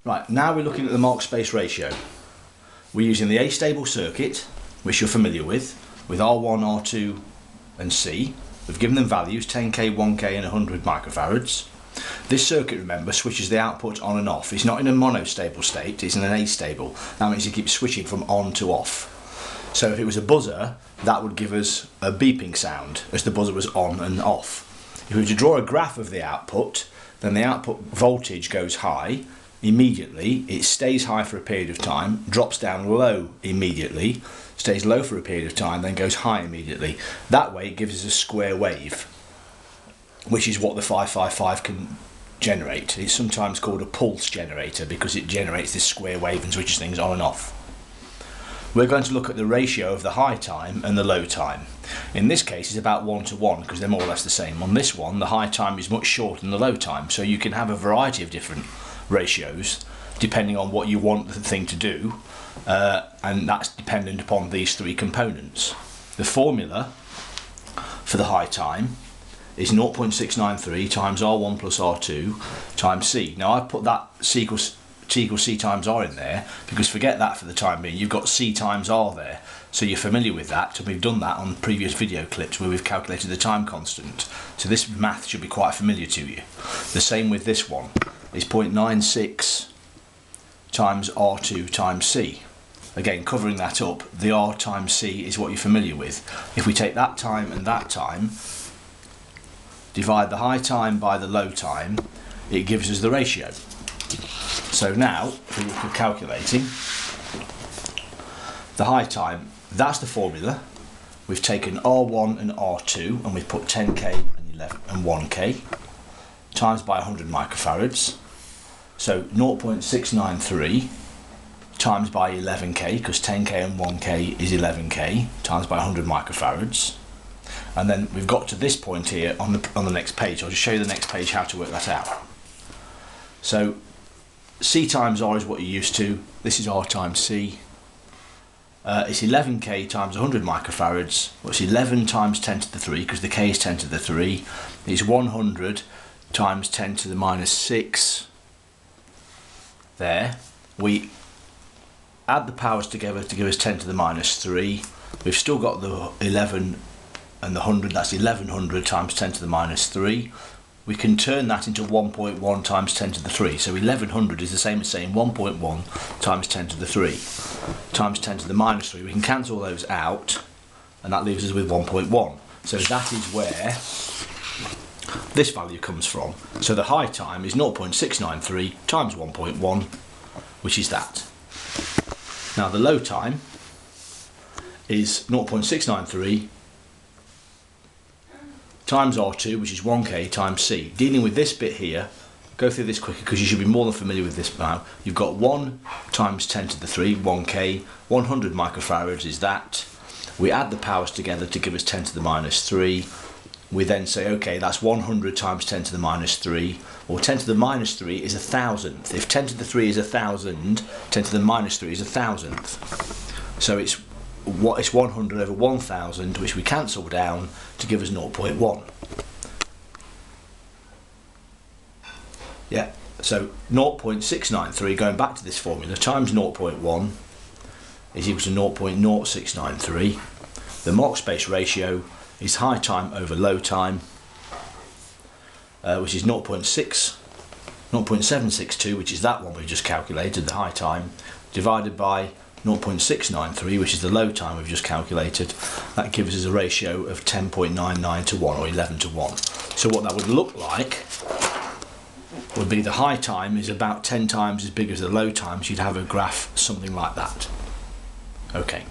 Right, now we're looking at the marked space ratio. We're using the A-stable circuit, which you're familiar with R1, R2 and C. We've given them values, 10k, 1k and 100 microfarads. This circuit, remember, switches the output on and off. It's not in a monostable state, it's in an A-stable. That means it keeps switching from on to off. So if it was a buzzer, that would give us a beeping sound as the buzzer was on and off. If we were to draw a graph of the output, then the output voltage goes high immediately, it stays high for a period of time, drops down low immediately, stays low for a period of time, then goes high immediately. That way it gives us a square wave, which is what the 555 can generate. It's sometimes called a pulse generator because it generates this square wave and switches things on and off. We're going to look at the ratio of the high time and the low time. In this case it's about 1 to 1 because they're more or less the same. On this one the high time is much shorter than the low time, so you can have a variety of different ratios depending on what you want the thing to do, and that's dependent upon these three components. The formula for the high time is 0.693 times R1 plus R2 times C. Now I've put that C equals C times R in there because forget that for the time being, you've got C times R there, so you're familiar with that, and we've done that on previous video clips where we've calculated the time constant, so this math should be quite familiar to you. The same with this one, is 0.96 times R2 times C. Again, covering that up, the R times C is what you're familiar with. If we take that time and that time, divide the high time by the low time, it gives us the ratio. So now, if we look at calculating the high time, that's the formula. We've taken R1 and R2 and we've put 10k and 11 and 1k times by 100 microfarads. So 0.693 times by 11k, because 10k and 1k is 11k, times by 100 microfarads. And then we've got to this point here on the next page. I'll just show you the next page how to work that out. So C times R is what you're used to. This is R times C. It's 11k times 100 microfarads. Well, it's 11 times 10 to the 3 because the k is 10 to the 3. It's 100 times 10 to the minus 6. There. We add the powers together to give us 10 to the minus 3. We've still got the 11 and the 100. That's 1100 times 10 to the minus 3. We can turn that into 1.1 times 10 to the 3. So 1100 is the same as saying 1.1 times 10 to the 3 times 10 to the minus 3. We can cancel those out and that leaves us with 1.1. So that is where this value comes from. So the high time is 0.693 times 1.1, which is that. Now the low time is 0.693 times R2, which is 1k times C. Dealing with this bit here, go through this quicker because you should be more than familiar with this now. You've got 1 times 10 to the 3, 1k, 100 microfarads is that. We add the powers together to give us 10 to the minus 3. We then say, okay, that's 100 times 10 to the minus 3, or 10 to the minus 3 is 1,000th. If 10 to the 3 is 1,000, 10 to the minus 3 is 1,000th. So it's 100 over 1,000, which we cancel down to give us 0.1. Yeah, so 0.693, going back to this formula, times 0.1 is equal to 0.0693. The marked space ratio is high time over low time, which is 0.762, which is that one we just calculated, the high time, divided by 0.693, which is the low time we've just calculated. That gives us a ratio of 10.99 to 1, or 11 to 1. So what that would look like would be the high time is about 10 times as big as the low time, so you'd have a graph something like that. Okay.